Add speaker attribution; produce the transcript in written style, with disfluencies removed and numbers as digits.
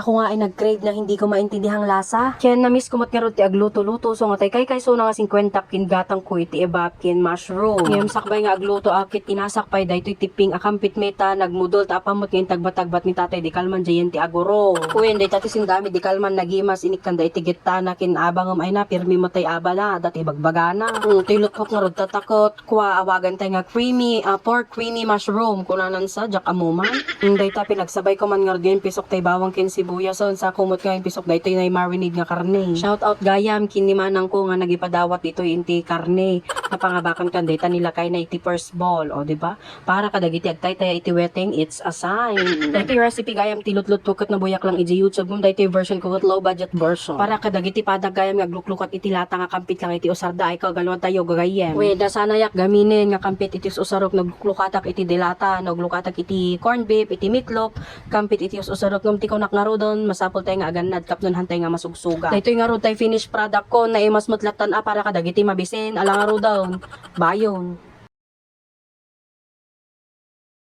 Speaker 1: ako nga ay nag-crave na hindi ko maintindihang lasa. Kaya na-miss ko mat nga ron ti agluto-luto. So nga tay kay so na nga 50 kin gatang ko iti ebapkin mushroom. Ngayam sakbay nga agluto akit tinasakpay daytoy tiping akampit meta nagmudol ta apamot ngayon tagbatagbat ni tatay di kalman jayen ti aguro. Kuyen day tati sindami di kalman nagimas inikan da iti gittana kin abangam ay na pirmi mo tay aba na dati bagbagana. Tilot ko nga ron tatakot kwa awagan tay nga creamy pork creamy mushroom kunanan sa jak amuman. Day ta pinagsabay ko man nga ron pisok tay bawang kin sibuyas son sa kumot nga pisok daytoy na marinade nga karne. Shout out gayam kinimanang ko nga nagipadawat dito inti karne. Napangabakan kan data nila kay na iti first ball o di ba? Para kadagiti agtay tayo iti weteng it's a sign. Dayto recipe gayam tilutlot pukot na buyak lang iti YouTube gum dayto version ko low budget version. Para kadagiti padag gayam nga gluklukat iti lata nga kampit lang iti usarda ay kagalwan tayo gagayem. Weda sana yak gaminin nga kampit iti usarok naglukatak iti dilata, naglukatak iti corn beef, iti meatloaf, kampit iti usarok ngum ti kunak nga rodon masapol tayo nga aganad kapnon hantay nga masugsuga. Dayto nga rod tay finished product ko na imas mutlatan para kadagiti mabisin ala nga rodaw bayon.